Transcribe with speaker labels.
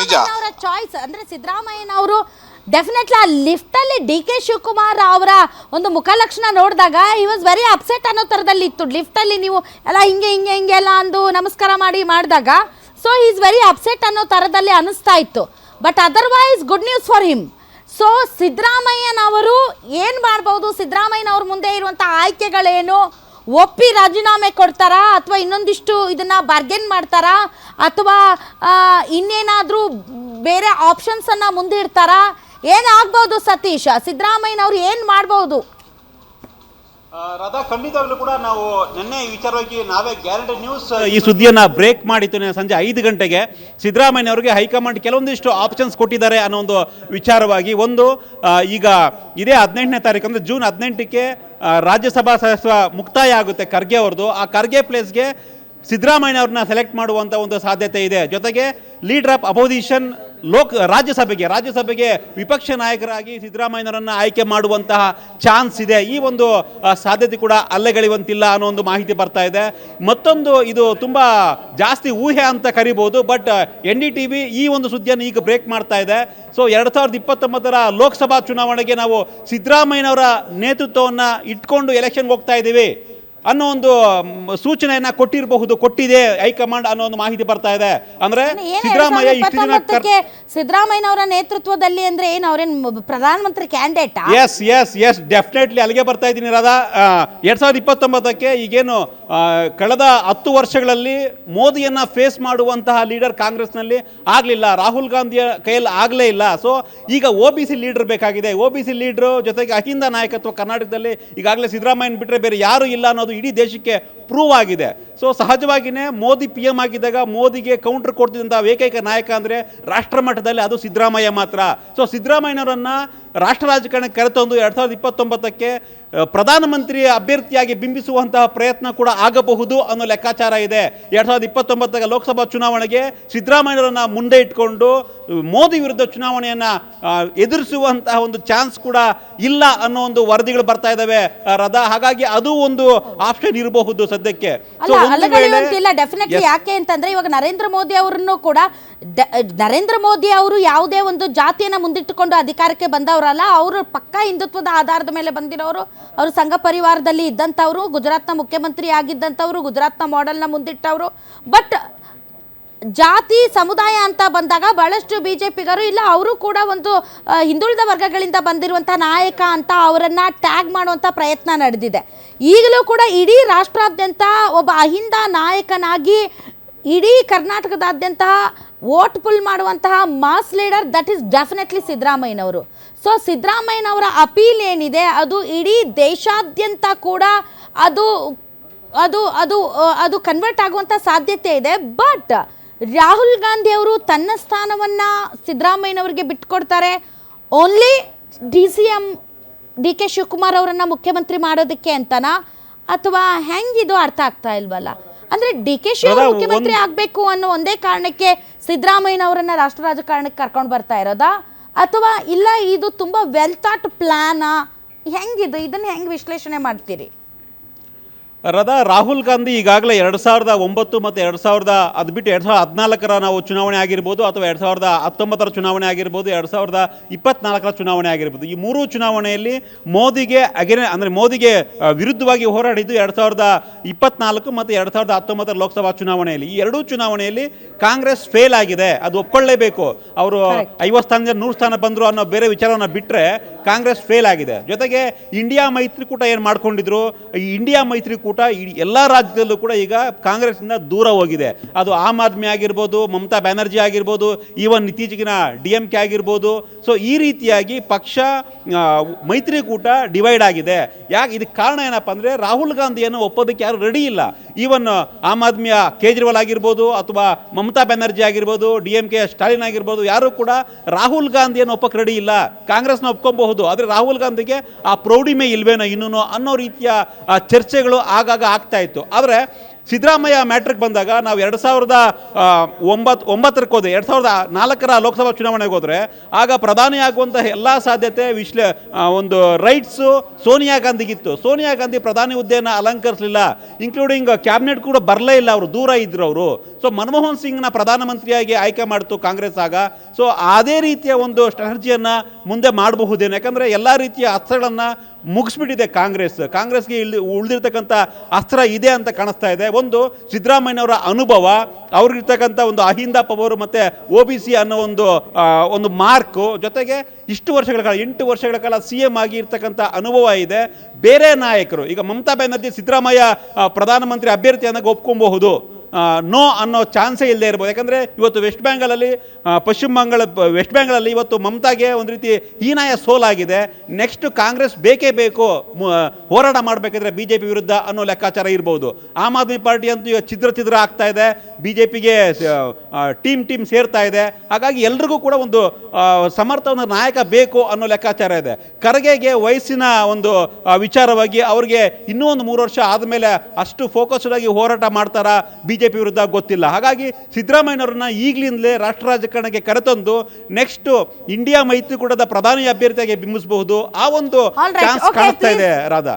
Speaker 1: ಸಿದ್ದರಾಮಯ್ಯನವರ ಚಾಯ್ಸ್ ಅಂದ್ರೆ ಸಿದ್ದರಾಮಯ್ಯನವರು ಡೆಫಿನೆಟ್ಲಿ ಆ ಲಿಫ್ಟಲ್ಲಿ ಡಿ ಕೆ ಶಿವಕುಮಾರ್ ಅವರ ಒಂದು ಮುಖಲಕ್ಷಣ ನೋಡಿದಾಗ ಈ ವಾಸ್ ವೆರಿ ಅಪ್ಸೆಟ್ ಅನ್ನೋ ಥರದಲ್ಲಿ ಇತ್ತು. ಲಿಫ್ಟಲ್ಲಿ ನೀವು ಎಲ್ಲ ಹಿಂಗೆ ಹಿಂಗೆ ಹಿಂಗೆ ಎಲ್ಲ ಅಂದು ನಮಸ್ಕಾರ ಮಾಡಿದಾಗ ಸೊ ಈಸ್ ವೆರಿ ಅಪ್ಸೆಟ್ ಅನ್ನೋ ಥರದಲ್ಲಿ ಅನಿಸ್ತಾ ಇತ್ತು. But otherwise good news for him. So ಸಿದ್ದರಾಮಯ್ಯನವರು ಏನು ಮಾಡ್ಬೋದು, ಸಿದ್ದರಾಮಯ್ಯನವ್ರ ಮುಂದೆ ಇರುವಂಥ ಆಯ್ಕೆಗಳೇನು, ಒಪ್ಪಿ ರಾಜೀನಾಮೆ ಕೊಡ್ತಾರಾ ಅಥವಾ ಇನ್ನೊಂದಿಷ್ಟು ಇದನ್ನ ಬಾರ್ಗೇನ್ ಮಾಡ್ತಾರಾ ಅಥವಾ ಇನ್ನೇನಾದರೂ ಬೇರೆ ಆಪ್ಷನ್ಸನ್ನು ಮುಂದಿಡ್ತಾರಾ, ಏನಾಗ್ಬೋದು ಸತೀಶ್? ಸಿದ್ದರಾಮಯ್ಯನವರು ಏನು ಮಾಡ್ಬೋದು?
Speaker 2: ರಾಧಾ, ಖಂಡಿತವಾಗ್ಲೂ ಕೂಡ ನಾವು ನಿನ್ನೆ ಈ ವಿಚಾರವಾಗಿ ನಾವೇ ಗ್ಯಾರಂಟಿ ನ್ಯೂಸ್ ಈ ಸುದ್ದಿಯನ್ನು ಬ್ರೇಕ್ ಮಾಡಿತ್ತು. ಸಂಜೆ 5 ಗಂಟೆಗೆ ಸಿದ್ದರಾಮಯ್ಯನವರಿಗೆ ಹೈಕಮಾಂಡ್ ಕೆಲವೊಂದಿಷ್ಟು ಆಪ್ಷನ್ಸ್ ಕೊಟ್ಟಿದ್ದಾರೆ ಅನ್ನೋ ಒಂದು ವಿಚಾರವಾಗಿ. ಒಂದು, ಈಗ ಇದೇ 18ನೇ ತಾರೀಕು ಅಂದರೆ ಜೂನ್ 18ಕ್ಕೆ ರಾಜ್ಯಸಭಾ ಸದಸ್ಯ ಮುಕ್ತಾಯ ಆಗುತ್ತೆ ಖರ್ಗೆ ಅವ್ರದ್ದು. ಆ ಖರ್ಗೆ ಪ್ಲೇಸ್ಗೆ ಸಿದ್ದರಾಮಯ್ಯನವ್ರನ್ನ ಸೆಲೆಕ್ಟ್ ಮಾಡುವಂಥ ಒಂದು ಸಾಧ್ಯತೆ ಇದೆ. ಜೊತೆಗೆ ಲೀಡರ್ ಆಫ್ ಅಪೋಸಿಷನ್ ರಾಜ್ಯಸಭೆಗೆ ವಿಪಕ್ಷ ನಾಯಕರಾಗಿ ಸಿದ್ದರಾಮಯ್ಯನವರನ್ನು ಆಯ್ಕೆ ಮಾಡುವಂತಹ ಚಾನ್ಸ್ ಇದೆ. ಈ ಒಂದು ಸಾಧ್ಯತೆ ಕೂಡ ಅಲ್ಲೆಗೆಳೆಯುವಂತಿಲ್ಲ ಅನ್ನೋ ಒಂದು ಮಾಹಿತಿ ಬರ್ತಾ ಇದೆ. ಮತ್ತೊಂದು, ಇದು ತುಂಬ ಜಾಸ್ತಿ ಊಹೆ ಅಂತ ಕರಿಬೋದು, ಬಟ್ NDTV ಈ ಒಂದು ಸುದ್ದಿಯನ್ನು ಈಗ ಬ್ರೇಕ್ ಮಾಡ್ತಾ ಇದೆ. ಸೊ 2029 ಲೋಕಸಭಾ ಚುನಾವಣೆಗೆ ನಾವು ಸಿದ್ದರಾಮಯ್ಯನವರ ನೇತೃತ್ವವನ್ನು ಇಟ್ಕೊಂಡು ಎಲೆಕ್ಷನ್ಗೆ ಹೋಗ್ತಾ ಇದ್ದೀವಿ ಅನ್ನೋ ಒಂದು ಸೂಚನೆಯನ್ನ ಕೊಟ್ಟಿದೆ ಹೈಕಮಾಂಡ್ ಅನ್ನೋ ಒಂದು ಮಾಹಿತಿ ಬರ್ತಾ ಇದೆ. ಅಂದ್ರೆ
Speaker 1: ಸಿದ್ದರಾಮಯ್ಯನವರ ನೇತೃತ್ವದಲ್ಲಿ ಅಂದ್ರೆ ಏನು, ಅವ್ರೇನು ಪ್ರಧಾನಮಂತ್ರಿ ಕ್ಯಾಂಡಿಡೇಟ್?
Speaker 2: ಎಸ್ ಡೆಫಿನೆಟ್ಲಿ ಅಲ್ಲಿಗೆ ಬರ್ತಾ ಇದ್ದೀನಿ ರಾಧಾ. 2029ಕ್ಕೆ ಈಗೇನು ಕಳೆದ 10 ವರ್ಷಗಳಲ್ಲಿ ಮೋದಿಯನ್ನ ಫೇಸ್ ಮಾಡುವಂತಹ ಲೀಡರ್ ಕಾಂಗ್ರೆಸ್ನಲ್ಲಿ ಆಗಲಿಲ್ಲ, ರಾಹುಲ್ ಗಾಂಧಿಯ ಕೈಯಲ್ಲಿ ಆಗಲೇ ಇಲ್ಲ. ಸೊ ಈಗ OBC ಲೀಡರ್ ಬೇಕಾಗಿದೆ. OBC ಲೀಡರ್ ಜೊತೆಗೆ ಅಹಿಂದ ನಾಯಕತ್ವ ಕರ್ನಾಟಕದಲ್ಲಿ ಈಗಾಗಲೇ ಸಿದ್ದರಾಮಯ್ಯನ ಬಿಟ್ಟರೆ ಬೇರೆ ಯಾರು ಇಲ್ಲ ಅನ್ನೋದು ಇಡೀ ದೇಶಕ್ಕೆ ಪ್ರೂವ್ ಆಗಿದೆ. ಸೊ ಸಹಜವಾಗಿಯೇ ಮೋದಿ PM ಆಗಿದ್ದಾಗ ಮೋದಿಗೆ ಕೌಂಟರ್ ಕೊಡ್ತಿದ್ದಂಥ ಏಕೈಕ ನಾಯಕ ಅಂದರೆ ರಾಷ್ಟ್ರ ಮಟ್ಟದಲ್ಲಿ ಅದು ಸಿದ್ದರಾಮಯ್ಯ ಮಾತ್ರ. ಸೊ ಸಿದ್ದರಾಮಯ್ಯನವರನ್ನು ರಾಷ್ಟ್ರ ರಾಜಕಾರಣಕ್ಕೆ ಕರೆತಂದು 2029ಕ್ಕೆ ಪ್ರಧಾನಮಂತ್ರಿ ಅಭ್ಯರ್ಥಿಯಾಗಿ ಬಿಂಬಿಸುವಂತಹ ಪ್ರಯತ್ನ ಕೂಡ ಆಗಬಹುದು ಅನ್ನೋ ಲೆಕ್ಕಾಚಾರ ಇದೆ. 2029 ಲೋಕಸಭಾ ಚುನಾವಣೆಗೆ ಸಿದ್ದರಾಮಯ್ಯನವರನ್ನ ಮುಂದೆ ಇಟ್ಕೊಂಡು ಮೋದಿ ವಿರುದ್ಧ ಚುನಾವಣೆಯನ್ನು ಎದುರಿಸುವಂತಹ ಒಂದು ಚಾನ್ಸ್ ಕೂಡ ಇಲ್ಲ ಅನ್ನೋ ಒಂದು ವರದಿಗಳು ಬರ್ತಾ ಇದ್ದಾವೆ ರಾಧಾ. ಹಾಗಾಗಿ ಅದು ಒಂದು ಆಪ್ಷನ್ ಇರಬಹುದು ಸದ್ಯಕ್ಕೆ.
Speaker 1: ಡೆಫಿನೆಟ್ಲಿ. ಯಾಕೆ ಅಂತಂದ್ರೆ ಇವಾಗ ನರೇಂದ್ರ ಮೋದಿ ಅವರನ್ನು ಕೂಡ ನರೇಂದ್ರ ಮೋದಿ ಅವರು ಯಾವುದೇ ಒಂದು ಜಾತಿಯನ್ನು ಮುಂದಿಟ್ಟುಕೊಂಡು ಅಧಿಕಾರಕ್ಕೆ ಬಂದವರಲ್ಲ, ಅವರು ಪಕ್ಕಾ ಹಿಂದುತ್ವದ ಆಧಾರದ ಮೇಲೆ ಬಂದಿರೋರು. ಅವರು ಸಂಘ ಪರಿವಾರದಲ್ಲಿ ಇದ್ದಂಥವ್ರು, ಗುಜರಾತ್ನ ಮುಖ್ಯಮಂತ್ರಿ ಆಗಿದ್ದಂಥವ್ರು, ಗುಜರಾತ್ನ ಮಾಡೆಲ್ನ ಮುಂದಿಟ್ಟವರು. ಬಟ್ ಜಾತಿ ಸಮುದಾಯ ಅಂತ ಬಂದಾಗ ಬಹಳಷ್ಟು BJPಗರು ಇಲ್ಲ, ಅವರು ಕೂಡ ಒಂದು ಹಿಂದುಳಿದ ವರ್ಗಗಳಿಂದ ಬಂದಿರುವಂಥ ನಾಯಕ ಅಂತ ಅವರನ್ನು ಟ್ಯಾಗ್ ಮಾಡುವಂಥ ಪ್ರಯತ್ನ ನಡೆದಿದೆ. ಈಗಲೂ ಕೂಡ ಇಡೀ ರಾಷ್ಟ್ರಾದ್ಯಂತ ಒಬ್ಬ ಅಹಿಂದ ನಾಯಕನಾಗಿ ಇಡೀ ಕರ್ನಾಟಕದಾದ್ಯಂತ ವೋಟ್ ಪುಲ್ ಮಾಡುವಂತಹ mass leader that is definitely ಸಿದ್ದರಾಮಯ್ಯನವರು. ಸೊ ಸಿದ್ದರಾಮಯ್ಯನವರ ಅಪೀಲ್ ಏನಿದೆ ಅದು ಇಡೀ ದೇಶಾದ್ಯಂತ ಕೂಡ ಅದು ಅದು ಅದು ಅದು ಕನ್ವರ್ಟ್ ಆಗುವಂಥ ಸಾಧ್ಯತೆ ಇದೆ. ಬಟ್ ರಾಹುಲ್ ಗಾಂಧಿ ಅವರು ತನ್ನ ಸ್ಥಾನವನ್ನು ಸಿದ್ದರಾಮಯ್ಯನವರಿಗೆ ಬಿಟ್ಕೊಡ್ತಾರೆ ಓನ್ಲಿ DCM DK ಶಿವಕುಮಾರ್ ಅವರನ್ನು ಮುಖ್ಯಮಂತ್ರಿ ಮಾಡೋದಕ್ಕೆ ಅಂತನಾ ಅಥವಾ ಹೆಂಗಿದು ಅರ್ಥ ಆಗ್ತಾ ಇಲ್ವಲ್ಲ? ಅಂದ್ರೆ DK ಶಿವಕುಮಾರ್ ಮುಖ್ಯಮಂತ್ರಿ ಆಗಬೇಕು ಅನ್ನೋ ಒಂದೇ ಕಾರಣಕ್ಕೆ ಸಿದ್ದರಾಮಯ್ಯನವರನ್ನ ರಾಷ್ಟ್ರ ರಾಜಕಾರಣಕ್ಕೆ ಕರ್ಕೊಂಡು ಬರ್ತಾ ಇರೋದಾ ಅಥವಾ ಇಲ್ಲ ಇದು ತುಂಬಾ ವೆಲ್ ಥಾಟ್ ಪ್ಲಾನಾ? ಹೆಂಗಿದು, ಇದನ್ನ ಹೆಂಗೆ ವಿಶ್ಲೇಷಣೆ ಮಾಡ್ತೀರಿ?
Speaker 2: ರಾಧಾ, ರಾಹುಲ್ ಗಾಂಧಿ ಈಗಾಗಲೇ 2009 ಮತ್ತು 2014 ನಾವು ಚುನಾವಣೆ ಆಗಿರ್ಬೋದು ಅಥವಾ 2019 ಚುನಾವಣೆ ಆಗಿರ್ಬೋದು, 2024 ಚುನಾವಣೆ ಆಗಿರ್ಬೋದು, ಈ 3 ಚುನಾವಣೆಯಲ್ಲಿ ಮೋದಿಗೆ ಮೋದಿಗೆ ವಿರುದ್ಧವಾಗಿ ಹೋರಾಡಿದ್ದು 2024 ಮತ್ತು 2019 ಲೋಕಸಭಾ ಚುನಾವಣೆಯಲ್ಲಿ. ಈ 2 ಚುನಾವಣೆಯಲ್ಲಿ ಕಾಂಗ್ರೆಸ್ ಫೇಲ್ ಆಗಿದೆ, ಅದು ಒಪ್ಕೊಳ್ಳೇಬೇಕು. ಅವರು 50 ಸ್ಥಾನದಿಂದ 100 ಸ್ಥಾನ ಬಂದರು ಅನ್ನೋ ಬೇರೆ ವಿಚಾರವನ್ನು ಬಿಟ್ಟರೆ ಕಾಂಗ್ರೆಸ್ ಫೇಲ್ ಆಗಿದೆ. ಜೊತೆಗೆ ಇಂಡಿಯಾ ಮೈತ್ರಿಕೂಟ ಏನು ಮಾಡ್ಕೊಂಡಿದ್ರು, ಈ ಇಂಡಿಯಾ ಮೈತ್ರಿಕೂಟ ಎಲ್ಲ ರಾಜ್ಯದಲ್ಲೂ ಕೂಡ ಈಗ ಕಾಂಗ್ರೆಸ್ನಿಂದ ದೂರ ಹೋಗಿದೆ. ಅದು ಆಮ್ ಆದ್ಮಿ ಆಗಿರ್ಬೋದು, ಮಮತಾ ಬ್ಯಾನರ್ಜಿ ಆಗಿರ್ಬೋದು, ಈವನ್ ಇತ್ತೀಚೆಗಿನ DMK ಆಗಿರ್ಬೋದು. ಸೊ ಈ ರೀತಿಯಾಗಿ ಪಕ್ಷ ಮೈತ್ರಿಕೂಟ ಡಿವೈಡ್ ಆಗಿದೆ. ಯಾಕೆ ಇದಕ್ಕೆ ಕಾರಣ ಏನಪ್ಪ ಅಂದರೆ ರಾಹುಲ್ ಗಾಂಧಿಯನ್ನು ಒಪ್ಪೋದಕ್ಕೆ ಯಾರು ರೆಡಿ ಇಲ್ಲ. ಈವನ್ ಆಮ್ ಆದ್ಮಿಯ ಕೇಜ್ರಿವಾಲ್ ಆಗಿರ್ಬೋದು ಅಥವಾ ಮಮತಾ ಬ್ಯಾನರ್ಜಿ ಆಗಿರ್ಬೋದು, DMK ಸ್ಟಾಲಿನ್ ಆಗಿರ್ಬೋದು, ಯಾರು ಕೂಡ ರಾಹುಲ್ ಗಾಂಧಿಯನ್ನು ಒಪ್ಪಕ್ಕೆ ರೆಡಿ ಇಲ್ಲ. ಕಾಂಗ್ರೆಸ್ನ ಒಪ್ಕೊಬಹುದು, ಆದರೆ ರಾಹುಲ್ ಗಾಂಧಿಗೆ ಆ ಪ್ರೌಢಿಮೆ ಇಲ್ವೇನೋ ಇನ್ನೂ ಅನ್ನೋ ರೀತಿಯ ಚರ್ಚೆಗಳು ಆಗಾಗ ಆಗ್ತಾ ಇತ್ತು. ಆದರೆ ಸಿದ್ದರಾಮಯ್ಯ ಮ್ಯಾಟ್ರಿಕ್ ಬಂದಾಗ ನಾವು 2009ಕ್ಕೆ ಹೋದೆ, 2004ರ ಲೋಕಸಭಾ ಚುನಾವಣೆಗೆ ಹೋದರೆ ಆಗ ಪ್ರಧಾನಿ ಆಗುವಂತಹ ಎಲ್ಲ ಸಾಧ್ಯತೆ ಒಂದು ರೈಟ್ಸು ಸೋನಿಯಾ ಗಾಂಧಿಗಿತ್ತು. ಸೋನಿಯಾ ಗಾಂಧಿ ಪ್ರಧಾನಿ ಹುದ್ದೆಯನ್ನು ಅಲಂಕರಿಸಲಿಲ್ಲ, ಇನ್ಕ್ಲೂಡಿಂಗ್ ಕ್ಯಾಬಿನೆಟ್ ಕೂಡ ಬರಲೇ ಇಲ್ಲ, ಅವರು ದೂರ ಇದ್ರು ಅವರು. ಸೊ ಮನಮೋಹನ್ ಸಿಂಗ್ನ ಪ್ರಧಾನಮಂತ್ರಿಯಾಗಿ ಆಯ್ಕೆ ಮಾಡ್ತು ಕಾಂಗ್ರೆಸ್ ಆಗ. ಸೊ ಅದೇ ರೀತಿಯ ಒಂದು ಸ್ಟ್ರಾಟಜಿಯನ್ನು ಮುಂದೆ ಮಾಡಬಹುದೇನು, ಯಾಕಂದರೆ ಎಲ್ಲ ರೀತಿಯ ಅಸ್ತ್ರಗಳನ್ನು ಮುಗಿಸ್ಬಿಟ್ಟಿದೆ ಕಾಂಗ್ರೆಸ್ಗೆ ಇಲ್ಲಿ ಉಳಿದಿರ್ತಕ್ಕಂಥ ಅಸ್ತ್ರ ಇದೆ ಅಂತ ಕಾಣಿಸ್ತಾ ಇದೆ. ಒಂದು ಸಿದ್ದರಾಮಯ್ಯನವರ ಅನುಭವ, ಅವ್ರಿಗಿರ್ತಕ್ಕಂಥ ಒಂದು ಅಹಿಂದ ಪವರ್ ಮತ್ತು OBC ಅನ್ನೋ ಒಂದು ಮಾರ್ಕು, ಜೊತೆಗೆ ಇಷ್ಟು ವರ್ಷಗಳ ಕಾಲ 8 ವರ್ಷಗಳ ಕಾಲ CM ಆಗಿ ಇರ್ತಕ್ಕಂಥ ಅನುಭವ ಇದೆ. ಬೇರೆ ನಾಯಕರು ಈಗ ಮಮತಾ ಬ್ಯಾನರ್ಜಿ ಸಿದ್ದರಾಮಯ್ಯ ಪ್ರಧಾನಮಂತ್ರಿ ಅಭ್ಯರ್ಥಿ ಅನ್ನೋಕೆ ಒಪ್ಕೊಬಹುದು, ನೋ ಅನ್ನೋ ಚಾನ್ಸೇ ಇಲ್ಲದೆ ಇರ್ಬೋದು. ಯಾಕಂದರೆ ಇವತ್ತು ವೆಸ್ಟ್ ಬೆಂಗಾಲಲ್ಲಿ ಇವತ್ತು ಮಮತಾಗೆ ಒಂದು ರೀತಿ ಹೀನಾಯ ಸೋಲಾಗಿದೆ. ನೆಕ್ಸ್ಟ್ ಕಾಂಗ್ರೆಸ್ ಬೇಕೇ ಬೇಕು ಹೋರಾಟ ಮಾಡಬೇಕಾದ್ರೆ BJP ವಿರುದ್ಧ ಅನ್ನೋ ಲೆಕ್ಕಾಚಾರ ಇರ್ಬೋದು. ಆಮ್ ಆದ್ಮಿ ಪಾರ್ಟಿ ಅಂತೂ ಈಗ ಛಿದ್ರ ಆಗ್ತಾ ಇದೆ, BJPಗೆ ಟೀಮ್ ಸೇರ್ತಾ ಇದೆ. ಹಾಗಾಗಿ ಎಲ್ರಿಗೂ ಕೂಡ ಒಂದು ಸಮರ್ಥ ಒಂದು ನಾಯಕ ಬೇಕು ಅನ್ನೋ ಲೆಕ್ಕಾಚಾರ ಇದೆ. ಖರ್ಗೆಗೆ ವಯಸ್ಸಿನ ಒಂದು ವಿಚಾರವಾಗಿ ಅವ್ರಿಗೆ ಇನ್ನೂ ಒಂದು 3 ವರ್ಷ ಆದಮೇಲೆ ಅಷ್ಟು ಫೋಕಸ್ಡ್ ಆಗಿ ಹೋರಾಟ ಮಾಡ್ತಾರಾ BJP ವಿರುದ್ಧ ಗೊತ್ತಿಲ್ಲ. ಹಾಗಾಗಿ ಸಿದ್ದರಾಮಯ್ಯನವ್ರನ್ನ ಈಗಲಿಂದಲೇ ರಾಷ್ಟ್ರ ರಾಜಕಾರಣಕ್ಕೆ ಕರೆತಂದು ನೆಕ್ಸ್ಟ್ ಇಂಡಿಯಾ ಮೈತ್ರಿಕೂಟದ ಪ್ರಧಾನಿ ಅಭ್ಯರ್ಥಿಯಾಗಿ ಬಿಂಬಿಸಬಹುದು. ಆ ಒಂದು ಚಾನ್ಸ್ ಕಾಣಿಸ್ತಾ ಇದೆ ರಾಧಾ.